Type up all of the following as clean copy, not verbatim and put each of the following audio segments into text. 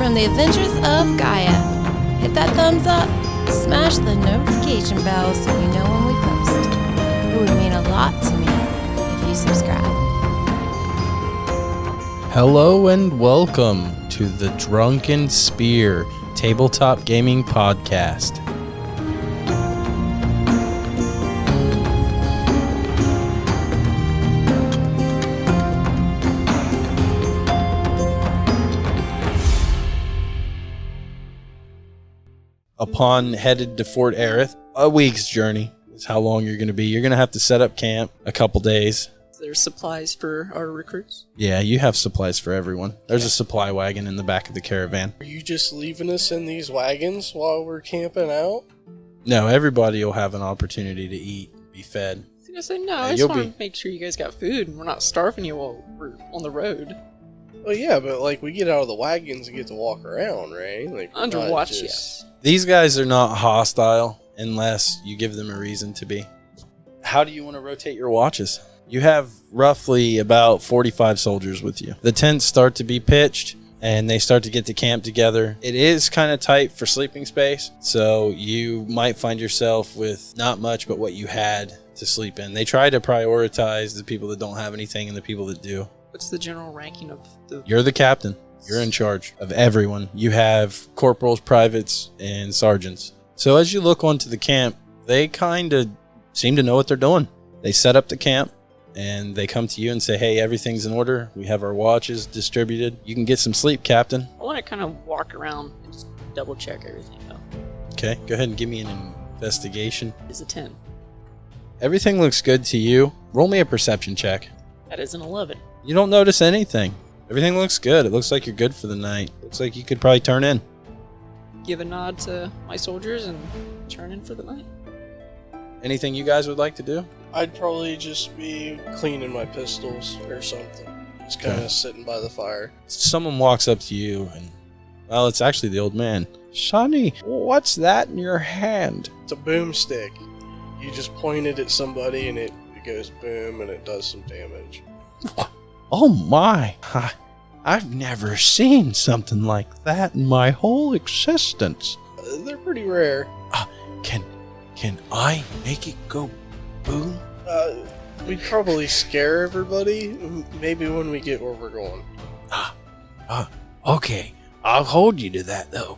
from the Adventures of Gaia. Hit that thumbs up, smash the notification bell so you know when we post. It would mean a lot to me if you subscribe. Hello and welcome to the Drunken Spear Tabletop Gaming Podcast. Upon headed to Fort Erith, a week's journey is how long you're going to be. You're going to have to set up camp a couple days. There's supplies for our recruits? Yeah, you have supplies for everyone. There's a supply wagon in the back of the caravan. Are you just leaving us in these wagons while we're camping out? No, everybody will have an opportunity to eat, be fed. I was going to say, no, I just want to make sure you guys got food and we're not starving you while we're on the road. Well, yeah, but we get out of the wagons and get to walk around, right? Under watch, yes. These guys are not hostile unless you give them a reason to be. How do you want to rotate your watches? You have roughly about 45 soldiers with you. The tents start to be pitched and they start to get to camp together. It is kind of tight for sleeping space, so you might find yourself with not much but what you had to sleep in. They try to prioritize the people that don't have anything and the people that do. What's the general ranking of the... You're the captain. You're in charge of everyone. You have corporals, privates, and sergeants. So as you look onto the camp, they kind of seem to know what they're doing. They set up the camp, and they come to you and say, hey, everything's in order. We have our watches distributed. You can get some sleep, Captain. I want to kind of walk around and just double check everything, though. Okay, go ahead and give me an investigation. It's a 10. Everything looks good to you. Roll me a perception check. That is an 11. You don't notice anything. Everything looks good. It looks like you're good for the night. Looks like you could probably turn in. Give a nod to my soldiers and turn in for the night. Anything you guys would like to do? I'd probably just be cleaning my pistols or something. Just kind of sitting by the fire. Someone walks up to you and, well, it's actually the old man. Sonny, what's that in your hand? It's a boomstick. You just point it at somebody and it goes boom and it does some damage. Oh my, I've never seen something like that in my whole existence. They're pretty rare. Can I make it go boom? We'd probably scare everybody, maybe when we get where we're going. Okay, I'll hold you to that though.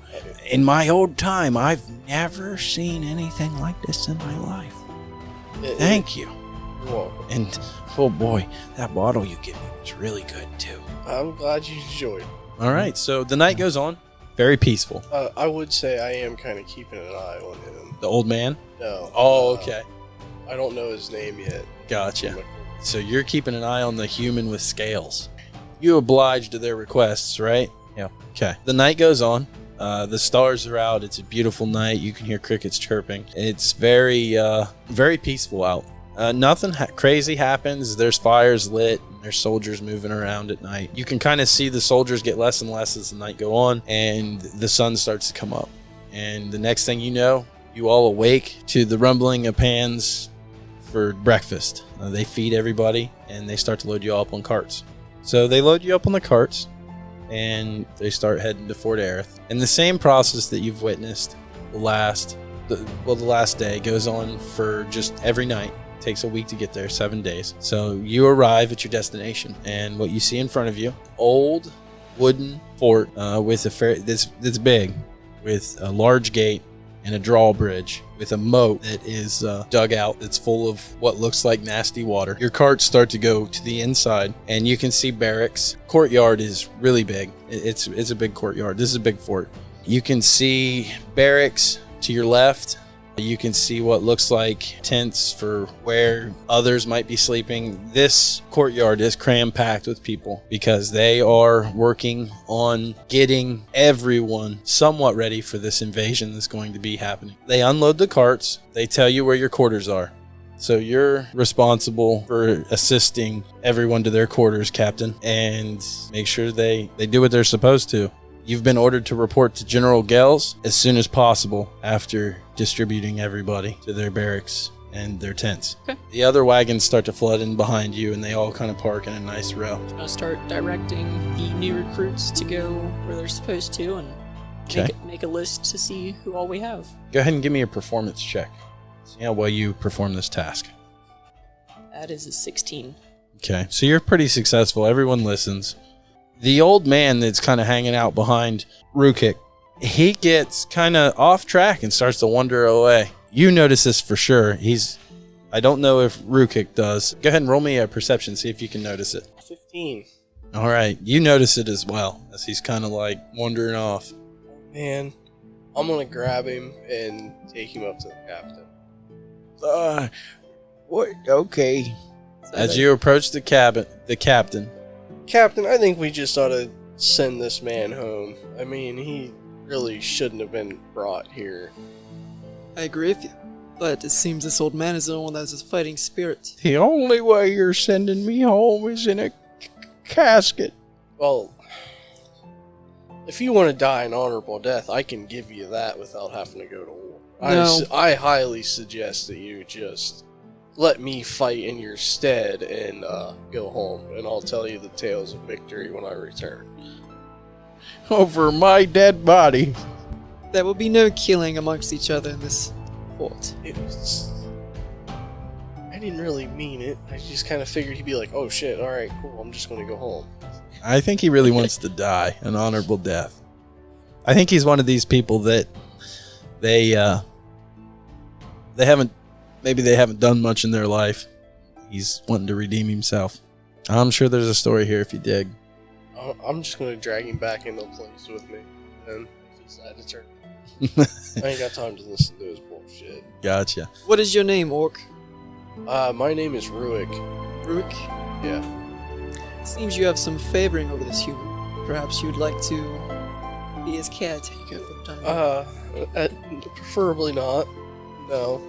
In my old time, I've never seen anything like this in my life. Thank you. You're welcome. And, oh boy, that bottle you gave me was really good too. I'm glad you enjoyed it. All right, so the night goes on. Very peaceful. I would say I am kind of keeping an eye on him. The old man? No. Oh, okay. I don't know his name yet. Gotcha. So you're keeping an eye on the human with scales. You oblige to their requests, right? Yeah. Okay. The night goes on. The stars are out. It's a beautiful night. You can hear crickets chirping. It's very, very peaceful out. Nothing crazy happens. There's fires lit. There's soldiers moving around at night. You can kind of see the soldiers get less and less as the night go on, and the sun starts to come up. And the next thing you know, you all awake to the rumbling of pans for breakfast. They feed everybody, and they start to load you all up on carts. So they load you up on the carts, and they start heading to Fort Erith. And the same process that you've witnessed the last day goes on for just every night. Takes a week to get there, 7 days. So you arrive at your destination, and what you see in front of you, old wooden fort with that's big, with a large gate and a drawbridge with a moat that is dug out that's full of what looks like nasty water. Your carts start to go to the inside, and you can see barracks. Courtyard is really big. It's a big courtyard. This is a big fort. You can see barracks to your left. You can see what looks like tents for where others might be sleeping. This courtyard is cram-packed with people because they are working on getting everyone somewhat ready for this invasion that's going to be happening. They unload the carts. They tell you where your quarters are. So you're responsible for assisting everyone to their quarters, Captain, and make sure they do what they're supposed to. You've been ordered to report to General Gels as soon as possible after distributing everybody to their barracks and their tents. Okay. The other wagons start to flood in behind you, and they all kind of park in a nice row. I'll start directing the new recruits to go where they're supposed to, and Okay. make a list to see who all we have. Go ahead and give me a performance check. See how well you perform this task. That is a 16. Okay, so you're pretty successful. Everyone listens. The old man that's kind of hanging out behind Ruikk, he gets kind of off track and starts to wander away. You notice this for sure. I don't know if Ruikk does. Go ahead and roll me a perception, see if you can notice it. 15. All right, you notice it as well, as he's kind of like wandering off. Man, I'm gonna grab him and take him up to the captain. What? Okay. As you approach the captain, Captain, I think we just ought to send this man home. I mean, he really shouldn't have been brought here. I agree with you, but it seems this old man is the one that has a fighting spirit. the only way you're sending me home is in a casket. Well, if you want to die an honorable death, I can give you that without having to go to war. No. I highly suggest that you just let me fight in your stead and go home, and I'll tell you the tales of victory when I return. Over my dead body. There will be no killing amongst each other in this fort. It was... I didn't really mean it. I just kind of figured he'd be like, oh shit, alright, cool, I'm just going to go home. I think he really wants to die an honorable death. I think he's one of these people that they haven't done much in their life. He's wanting to redeem himself. I'm sure there's a story here if you dig. I'm just going to drag him back into place with me, and if he decides to turn, I ain't got time to listen to his bullshit. Gotcha. What is your name, Orc? My name is Ruikk. Ruikk? Yeah. Seems you have some favoring over this human. Perhaps you'd like to be his caretaker for the time. Preferably not. No.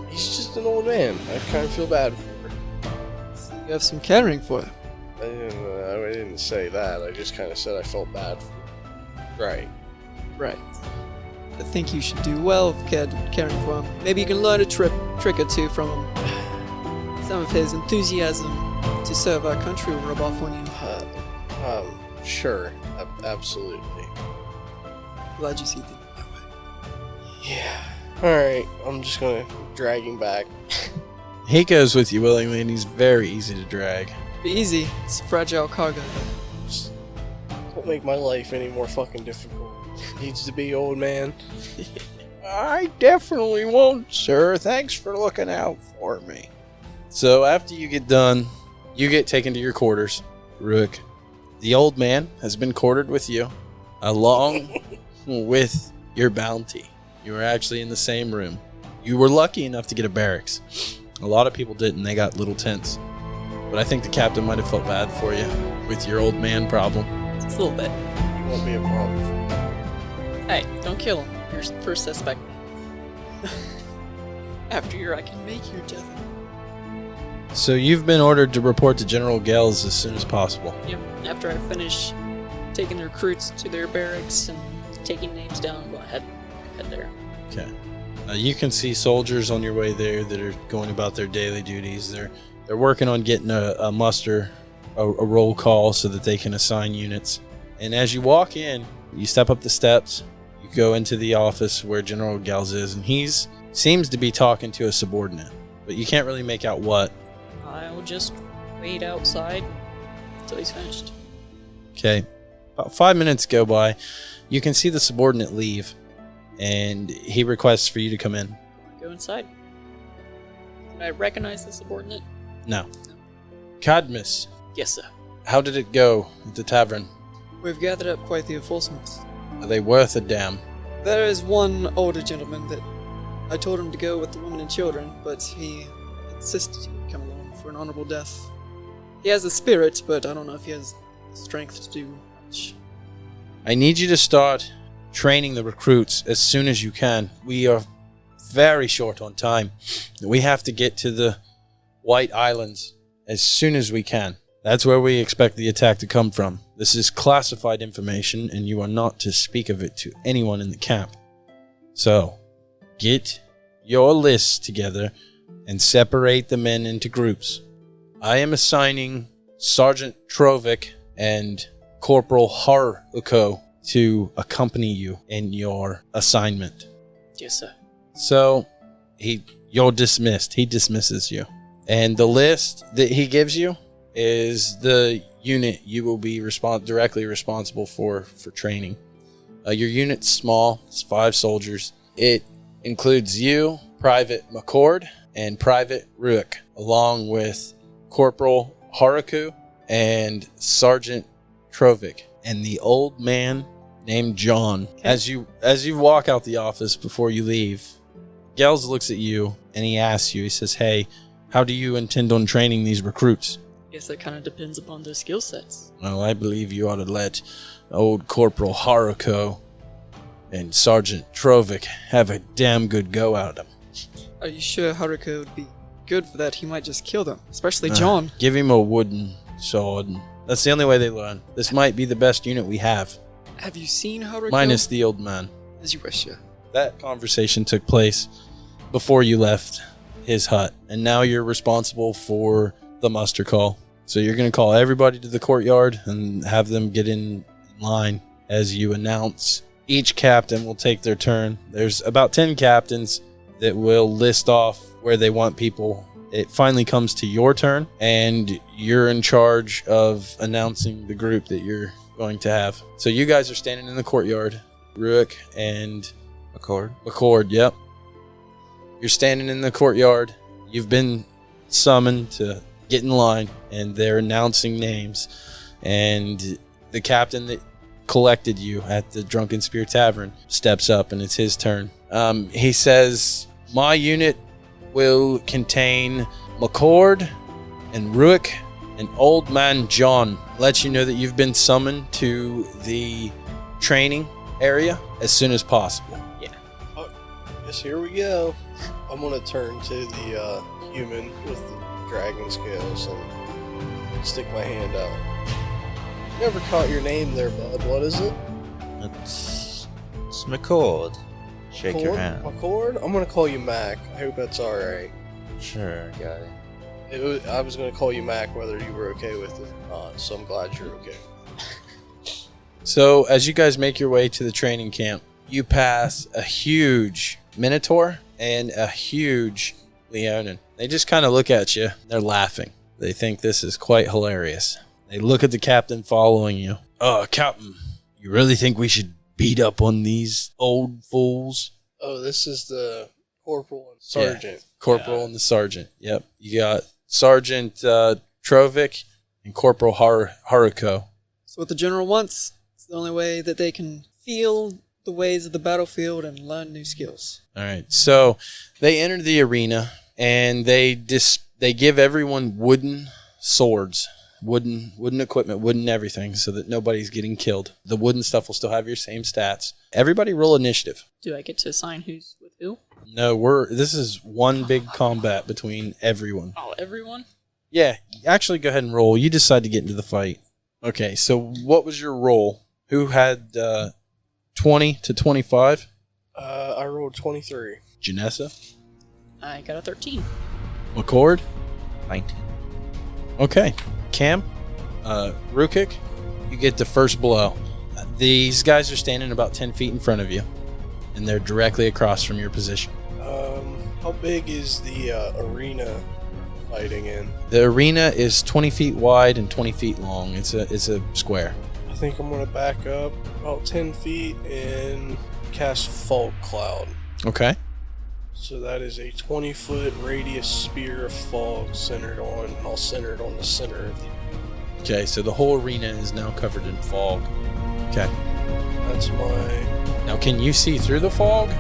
He's just an old man. I kind of feel bad for him. You have some caring for him. I didn't say that. I just kind of said I felt bad for him. Right. Right. I think you should do well with caring for him. Maybe you can learn a trick or two from him. Some of his enthusiasm to serve our country will rub off on you. Sure. Absolutely. Glad you see things that way. Yeah. Alright, I'm just gonna drag him back. He goes with you willingly, and he's very easy to drag. Be easy. It's fragile cargo. Just don't make my life any more fucking difficult. Needs to be, old man. I definitely won't, sir. Thanks for looking out for me. So after you get done, you get taken to your quarters, Ruikk. The old man has been quartered with you, along with your bounty. You were actually in the same room. You were lucky enough to get a barracks. A lot of people didn't. They got little tents. But I think the captain might have felt bad for you with your old man problem. Just a little bit. You won't be a problem. Hey, don't kill him. You're the first suspect. After I can make your death. So you've been ordered to report to General Gels as soon as possible. Yep. After I finish taking the recruits to their barracks and taking names down, go ahead, head there. Okay. You can see soldiers on your way there that are going about their daily duties. They're working on getting a muster, a roll call so that they can assign units. And as you walk in, you step up the steps, you go into the office where General Gels is, and he's seems to be talking to a subordinate, but you can't really make out what. I'll just wait outside until he's finished. Okay. About 5 minutes go by. You can see the subordinate leave, and he requests for you to come in. Go inside. Did I recognize the subordinate? No. Cadmus, Yes, sir. how did it go at the tavern? We've gathered up quite the enforcements. Are they worth a damn? There is one older gentleman that I told him to go with the women and children, but he insisted he would come along for an honorable death. He has the spirit, but I don't know if he has the strength to do much. I need you to start training the recruits as soon as you can. We are very short on time. We have to get to the White Islands as soon as we can. That's where we expect the attack to come from. This is classified information, and you are not to speak of it to anyone in the camp. So, get your lists together and separate the men into groups. I am assigning Sergeant Trovic and Corporal Haruko to accompany you in your assignment. Yes, sir. So, you're dismissed. He dismisses you. And the list that he gives you is the unit you will be directly responsible for training. Your unit's small. It's 5 soldiers. It includes you, Private MaCord, and Private Ruikk, along with Corporal Haruko and Sergeant Trovic, and the old man named John. As you walk out the office before you leave, Gels looks at you and he asks you, he says, "Hey, how do you intend on training these recruits?" Guess that kind of depends upon their skill sets. Well, I believe you ought to let old Corporal Haruko and Sergeant Trovic have a damn good go at them. Are you sure Haruko would be good for that? He might just kill them, especially John. Give him a wooden sword. That's the only way they learn. This might be the best unit we have. Have you seen Haruko? Minus the old man. As you wish, yeah. That conversation took place before you left his hut, and now you're responsible for the muster call. So you're going to call everybody to the courtyard and have them get in line as you announce. Each captain will take their turn. There's about 10 captains that will list off where they want people. It finally comes to your turn, and you're in charge of announcing the group that you're going to have. So you guys are standing in the courtyard. Ruikk and MaCord, yep. You're standing in the courtyard. You've been summoned to get in line, and they're announcing names. And the captain that collected you at the Drunken Spear Tavern steps up, and it's his turn. He says, "My unit will contain MaCord and Ruikk and Old Man John. Let you know that you've been summoned to the training area as soon as possible." Yes, here we go. I'm gonna turn to the human with the dragon scales and stick my hand out. Never caught your name there, bud. What is it? It's MaCord. Shake your hand. MaCord? I'm gonna call you Mac. I hope that's alright. Sure, got it. I was gonna call you Mac whether you were okay with it or not, so I'm glad you're okay. So as you guys make your way to the training camp, you pass a huge Minotaur and a huge Leonin. They just kind of look at you. They're laughing. They think this is quite hilarious. They look at the captain following you. "Oh, Captain, you really think we should beat up on these old fools?" Oh, this is the corporal and sergeant. Yeah, corporal and the sergeant. Yep. You got Sergeant Trovic and Corporal Haruko. So what the general wants, it's the only way that they can feel the ways of the battlefield and learn new skills. All right. So they enter the arena, and they give everyone wooden swords, wooden equipment, wooden everything, so that nobody's getting killed. The wooden stuff will still have your same stats. Everybody roll initiative. Do I get to assign who's with who? No, this is one big combat between everyone. Oh, everyone? Yeah, actually go ahead and roll. You decide to get into the fight. Okay, so what was your roll? Who had 20 to 25? I rolled 23. Janessa? I got a 13. MaCord? 19. Okay. Cam? Ruikk, you get the first blow. These guys are standing about 10 feet in front of you, and they're directly across from your position. How big is the arena fighting in? The arena is 20 feet wide and 20 feet long. It's a square. I think I'm gonna back up about 10 feet and cast Fog Cloud. Okay. So that is a 20-foot radius spear of fog I'll center it on the center of the... Okay, so the whole arena is now covered in fog. Okay. That's my... Now, can you see through the fog? I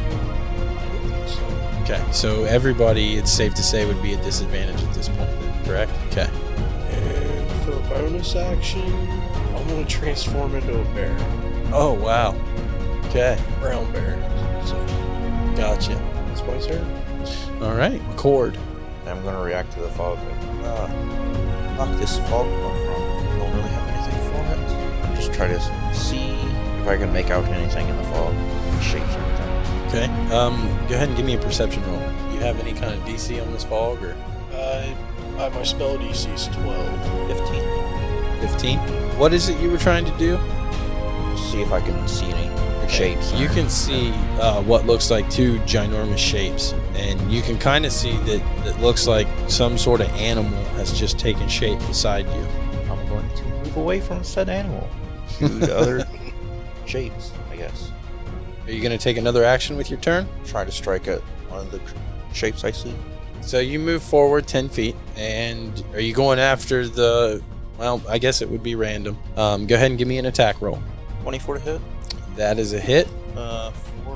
don't think so. Okay, so everybody, it's safe to say, would be at disadvantage at this point, correct? Okay. And for a bonus action, I'm gonna transform into a bear. Oh, wow. Okay. Brown bear. So Gotcha. that's my turn. All right, MaCord. I'm gonna react to the fog. Knock this fog off from. I don't really have anything for it. Just try to see if I can make out anything in the fog, shapes or anything. Okay. Go ahead and give me a perception roll. You have any kind of DC on this fog, or My spell DC is 12. 15. 15? What is it you were trying to do? See if I can see any shapes. You or- can see what looks like two ginormous shapes, and you can kind of see that it looks like some sort of animal has just taken shape beside you. I'm going to move away from said animal to the other shapes, I guess. Are you going to take another action with your turn? Try to strike at one of the shapes I see. So you move forward 10 feet, and are you going after the... Well, I guess it would be random. Go ahead and give me an attack roll. 24 to hit. That is a hit. 4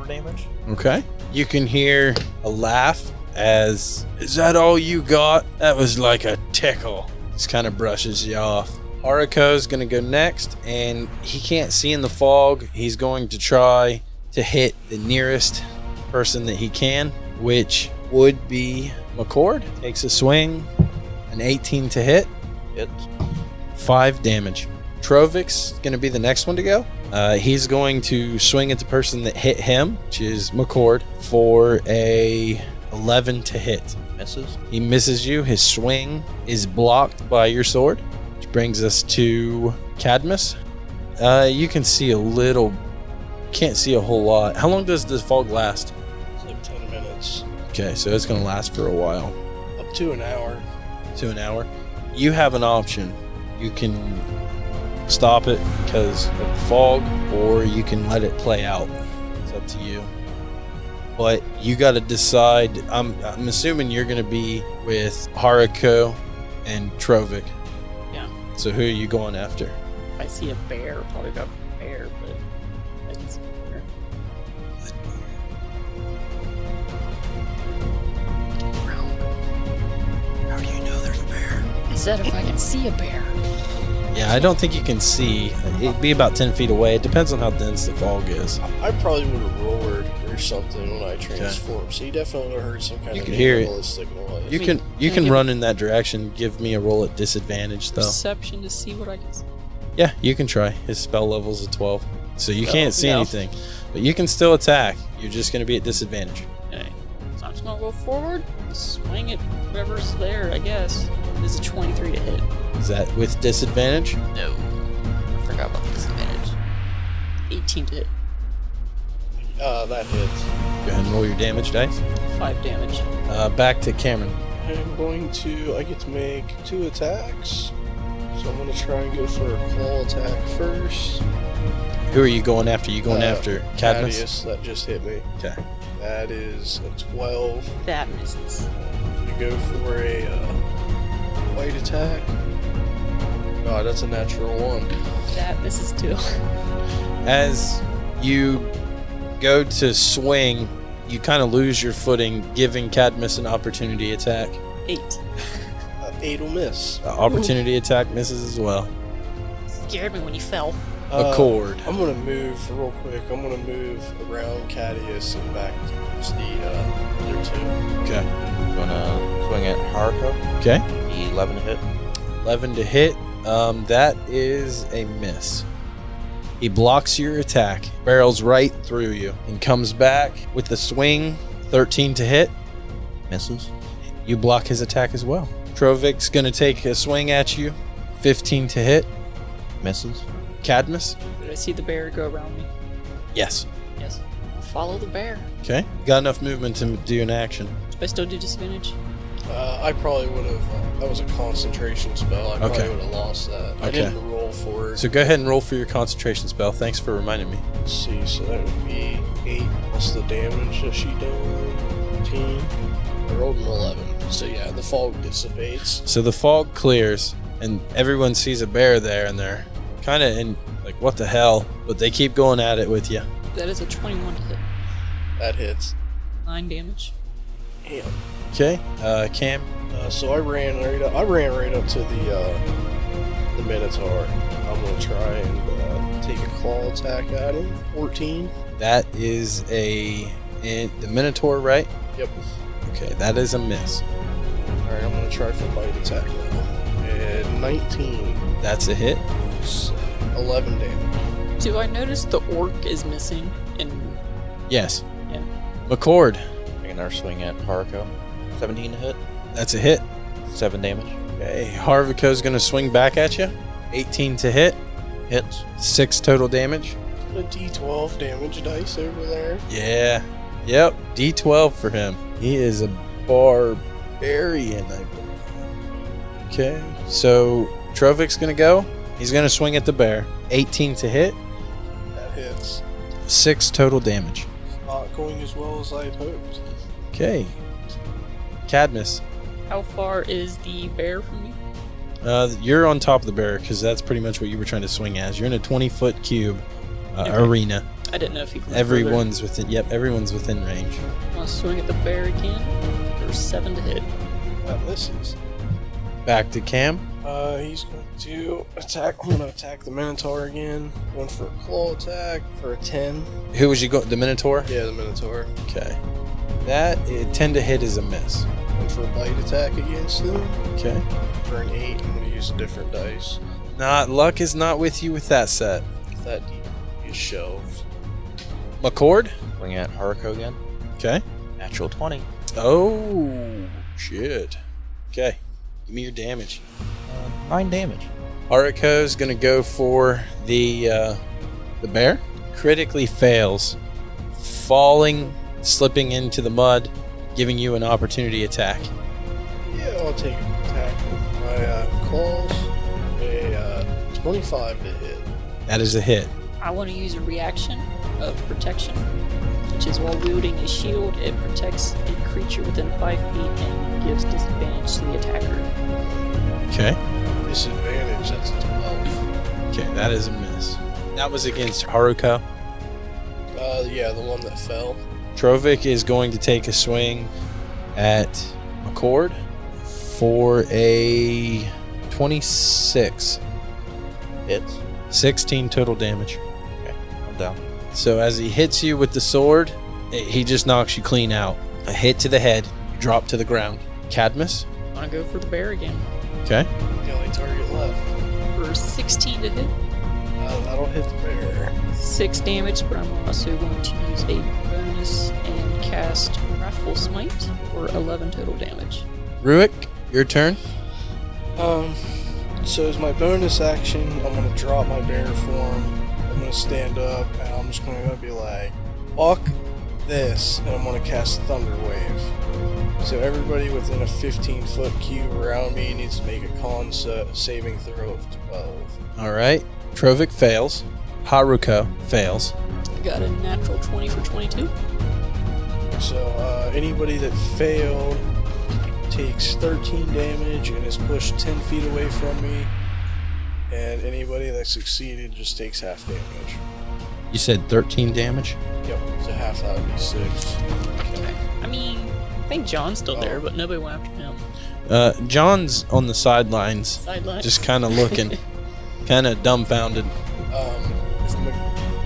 damage. Okay. You can hear a laugh as... Is that all you got? That was like a tickle. Just kind of brushes you off. Haruko's going to go next, and he can't see in the fog. He's going to try to hit the nearest person that he can, which would be MaCord. Takes a swing, an 18 to hit, Hit. 5 damage. Trovik's going to be the next one to go. He's going to swing at the person that hit him, which is MaCord, for a 11 to hit. Misses. He misses you. His swing is blocked by your sword, which brings us to Cadmus. You can see a little, can't see a whole lot. How long does this fog last? It's like 10 minutes. Okay, so it's going to last for a while. Up to an hour. To an hour. You have an option. You can stop it because of the fog, or you can let it play out. It's up to you. But you got to decide. I'm assuming you're going to be with Haruko and Trovik. Yeah. So who are you going after? If I see a bear, I'll probably go for a bear, but I can see a bear. How do you know there's a bear? I said if I can see a bear. Yeah, I don't think you can see. It'd be about 10 feet away. It depends on how dense the fog is. I probably would have roared or something when I transformed. So you definitely would have heard some kind You of could hear it. animalistic noise. You Wait, can can I can give- run in that direction. Give me a roll at disadvantage though. Perception to see what I can see. Yeah, you can try. His spell level's a 12. So you No, can't see no. anything. But you can still attack. You're just going to be at disadvantage. Okay. So I'm just gonna go forward, swing at whoever's there, I guess. This is a 23 to hit. Is that with disadvantage? No. I forgot about the disadvantage. 18 to hit. That hits. Go ahead and roll your damage dice. 5 damage. Back to Cameron. I get to make 2 attacks. So I'm going to try and go for a claw attack first. Who are you going after? You going after Cadmus? Cadmus, that just hit me. Okay. That is a 12. That misses. You go for a white attack. God, that's a natural 1. That misses too. As you go to swing, you kind of lose your footing, giving Cadmus an opportunity attack. 8. 8 will miss. The opportunity attack misses as well. Scared me when you fell. MaCord. I'm going to move real quick. I'm going to move around Cadmus and back towards the other 2. Okay. Gonna swing at Haruko. Okay. 11 to hit. 11 to hit. That is a miss. He blocks your attack, barrels right through you, and comes back with the swing. 13 to hit. Misses. You block his attack as well. Trovik's going to take a swing at you. 15 to hit. Misses. Cadmus? Did I see the bear go around me? Yes. Yes. Follow the bear. Okay. Got enough movement to do an action. Do I still do disadvantage? I probably would have. That was a concentration spell. I probably Okay. would have lost that. I Okay. didn't roll for it. So go ahead and roll for your concentration spell. Thanks for reminding me. Let's see. So that would be 8 plus the damage that she done. 14. I rolled an 11. So yeah, the fog dissipates. So the fog clears, and everyone sees a bear there, and they're kind of in, like, what the hell? But they keep going at it with you. That is a 21 to hit. That hits. 9 damage. Damn. Okay. Cam? So I ran right up to the Minotaur. I'm gonna try and take a claw attack at him. 14. That is the Minotaur, right? Yep. Okay, that is a miss. All right, I'm gonna try for bite attack now. And 19. That's a hit. 11 damage. Do I notice the orc is missing? And Yes. yeah. MaCord, Take another swing at Haruko. 17 to hit. that's a hit. 7 damage. Okay, Haruko's going to swing back at you. 18 to hit. Hits. 6 total damage. A D12 damage dice over there. Yeah. Yep. D12 for him. He is a barbarian, I believe. Okay. So Trovik's going to go. He's going to swing at the bear. 18 to hit. That hits. 6 total damage. Not going as well as I'd hoped. Okay. Cadmus. How far is the bear from me? You're on top of the bear because that's pretty much what you were trying to swing as. You're in a 20-foot cube Okay. arena. I didn't know if you could. Everyone's within. Yep, everyone's within range. I'll swing at the bear again. For 7 to hit. That misses. Back to Cam. He's going to attack. I'm going to attack the Minotaur again. Going for a claw attack for a 10. Who was you going? The Minotaur. Yeah, the Minotaur. Okay. That 10 to hit is a miss. Going for a bite attack against him. Okay. For an 8, I'm going to use a different dice. Luck is not with you with that set. That D is shelved. MaCord. Swing at Haruko again. Okay. Natural 20. Oh shit. Okay. Give me your damage. 9 damage. Haruko's gonna go for the bear. Critically fails, falling, slipping into the mud, giving you an opportunity attack. Yeah, I'll take an attack with my claws. A 25 to hit. That is a hit. I want to use a reaction of protection, which is while wielding a shield, it protects a creature within 5 feet and gives disadvantage to the attacker. Okay. Disadvantage, that's a 12. Okay, that is a miss. That was against Haruko. Yeah, the one that fell. Trovik is going to take a swing at MaCord for a 26. Hits. 16 total damage. Okay, I'm down. So as he hits you with the sword, he just knocks you clean out. A hit to the head, you drop to the ground. Cadmus. I want to go for the bear again. Okay. The only target left. For 16 to hit. That'll hit the bear. 6 damage, but I'm also going to use a bonus and cast Wrathful Smite for 11 total damage. Ruikk, your turn. So as my bonus action, I'm gonna drop my bear form. I'm gonna stand up and I'm just gonna be like, fuck this, and I'm gonna cast Thunder Wave. So everybody within a 15-foot cube around me needs to make a con saving throw of 12. All right. Trovik fails. Haruko fails. I got a natural 20 for 22. So anybody that failed takes 13 damage and is pushed 10 feet away from me. And anybody that succeeded just takes half damage. You said 13 damage? Yep, so half that would be 6. Okay. I mean, I think John's still there, but nobody went after him. John's on the sidelines, Sideline. just kind of looking, kind of dumbfounded. If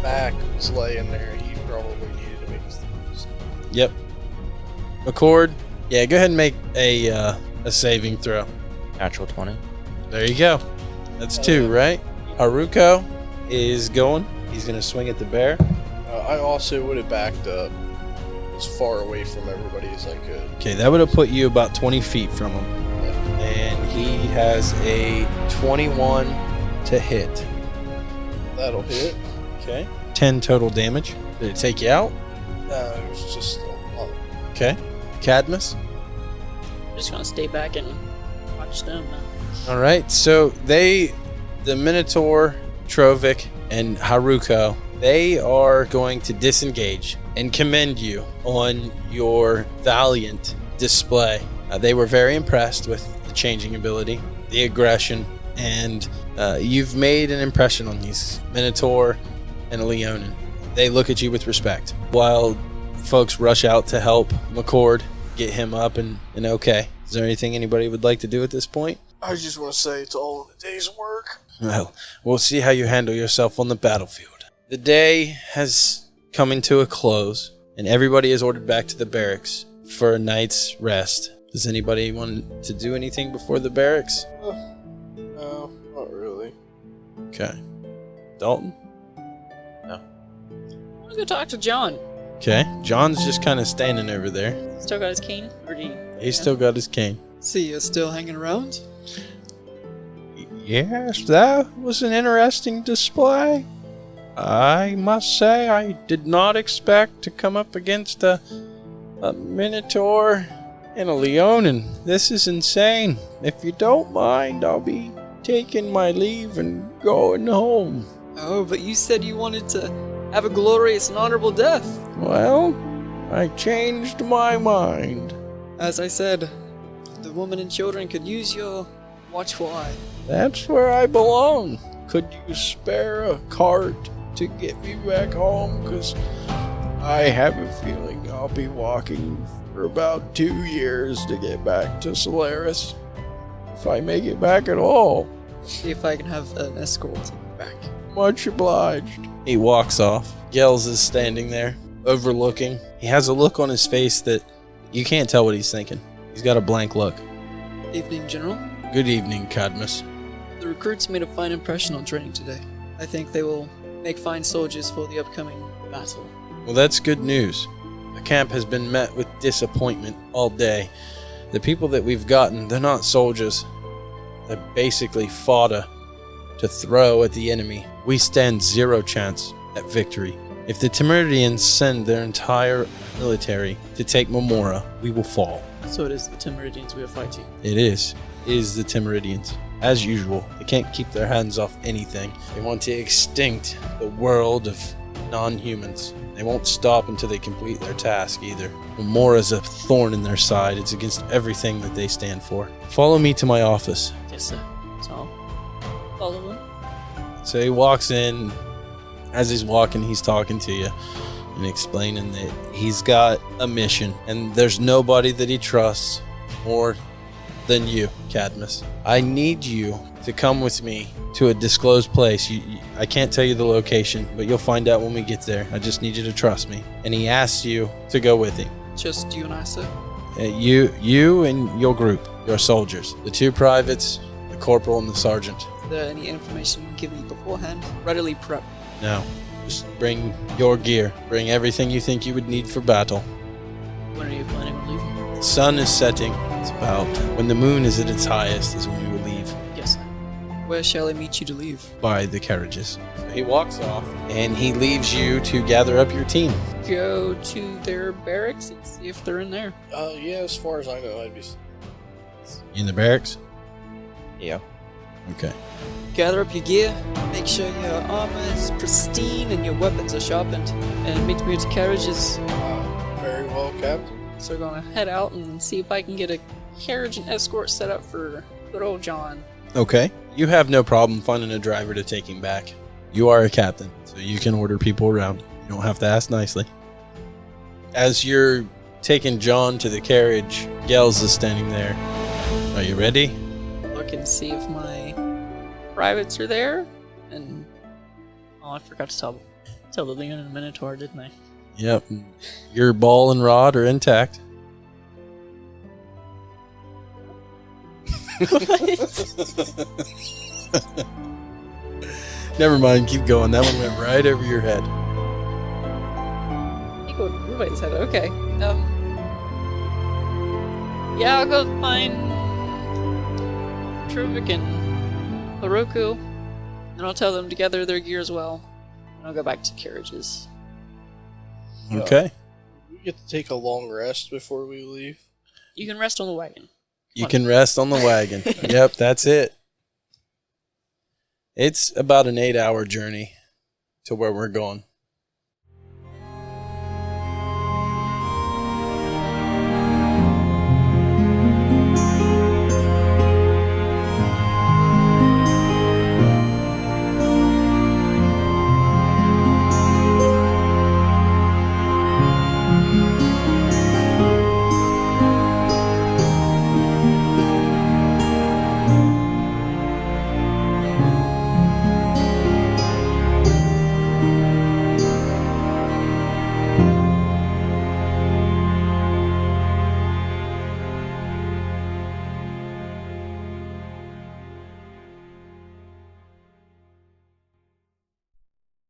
Mac was laying there, he probably needed to make his things. Yep. MaCord, yeah, go ahead and make a saving throw. Natural 20. There you go. That's 2, right? Haruko is going. He's going to swing at the bear. I also would have backed up as far away from everybody as I could. Okay, that would have put you about 20 feet from him. And he has a 21 to hit. That'll hit. Okay. 10 total damage. Did it take you out? No, it was just a lot. Okay. Cadmus. I'm just gonna stay back and watch them. All right. So the Minotaur, Trovik, and Haruko, they are going to disengage and commend you on your valiant display. They were very impressed with the changing ability, the aggression, and you've made an impression on these Minotaur and a Leonin. They look at you with respect, while folks rush out to help MaCord get him up and okay. Is there anything anybody would like to do at this point? I just want to say it's all in the day's work. Well, we'll see how you handle yourself on the battlefield. The day has come into a close, and everybody is ordered back to the barracks for a night's rest. Does anybody want to do anything before the barracks? No, not really. Okay. Dalton? I'm gonna go talk to John. Okay. John's just kind of standing over there. Still got his cane? Or did he? He's still got his cane. See, you're still hanging around? Yes, that was an interesting display. I must say I did not expect to come up against a Minotaur and a Leonin. This is insane. If you don't mind, I'll be taking my leave and going home. Oh, but you said you wanted to have a glorious and honorable death. Well, I changed my mind. As I said, the women and children could use your watchful eye. That's where I belong. Could you spare a cart to get me back home? Because I have a feeling I'll be walking for about 2 years to get back to Solaris. If I make it back at all. See if I can have an escort to you back. Much obliged. He walks off. Gels is standing there, overlooking. He has a look on his face that you can't tell what he's thinking. He's got a blank look. Evening, General. Good evening, Cadmus. The recruits made a fine impression on training today. I think they will make fine soldiers for the upcoming battle. Well, that's good news. The camp has been met with disappointment all day. The people that we've gotten, they're not soldiers. They're basically fodder to throw at the enemy. We stand zero chance at victory. If the Tymeridians send their entire military to take Memora, we will fall. So it is the Tymeridians we are fighting. It is the Tymeridians. As usual, they can't keep their hands off anything. They want to extinct the world of non-humans. They won't stop until they complete their task either. Memora's a thorn in their side. It's against everything that they stand for. Follow me to my office. Yes, sir. So I'll follow him. So he walks in. As he's walking, he's talking to you and explaining that he's got a mission and there's nobody that he trusts more than you, Cadmus. I need you to come with me to a disclosed place. I can't tell you the location, but you'll find out when we get there. I just need you to trust me. And he asks you to go with him. Just you and I, sir? You and your group, your soldiers. The 2 privates, the corporal and the sergeant. Is there any information you can give me beforehand? Readily prep. No, just bring your gear. Bring everything you think you would need for battle. When are you planning on leaving? The sun is setting. It's about when the moon is at its highest is when we will leave. Yes, sir. Where shall I meet you to leave? By the carriages. So he walks off and he leaves you to gather up your team. Go to their barracks and see if they're in there. Yeah, as far as I know, I'd be... In the barracks? Yeah. Okay. Gather up your gear, make sure your armor is pristine and your weapons are sharpened, and meet me at the carriages. Very well, Captain. So we're gonna head out and see if I can get a carriage and escort set up for good old John. Okay. You have no problem finding a driver to take him back. You are a captain, so you can order people around. You don't have to ask nicely. As you're taking John to the carriage, Gels is standing there. Are you ready? Look and see if my privates are there. And I forgot to tell the Leon and Minotaur, didn't I? Yep. Your ball and rod are intact. Never mind, keep going. That one went right over your head. You go everybody's head. Okay. Yeah, I'll go find Truvik and Haruku, and I'll tell them to gather their gear as well. And I'll go back to carriages. Okay. We get to take a long rest before we leave. You can rest on the wagon. You can rest on the wagon. Yep, that's it. It's about an 8-hour journey to where we're going.